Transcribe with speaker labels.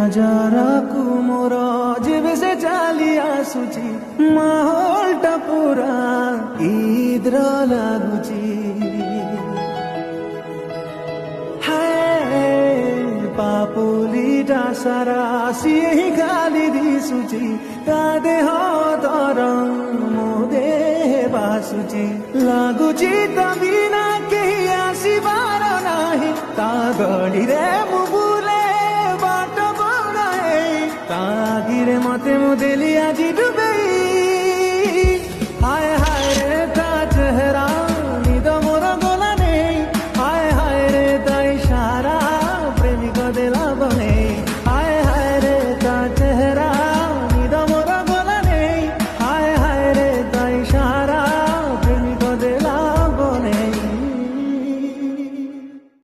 Speaker 1: नजाराକୁ ମୋର ଯେବେ ସେ ଚାଲି ଆସୁଛି ମାହୋଲଟା ପୁରା ଇଦର ଲାଗୁଛି ପାପୁଲିଟା ସାରା ସିଏ ହିଁ ଖାଲି ଦିଶୁଛି ତା ଦେହ ତରଙ୍ଗ ମୋ ଦେହ ବାସୁଛି ଲାଗୁଛି ତା ବିନା କେହି ଆସିବାର ନାହିଁ ତା ଗଳିରେ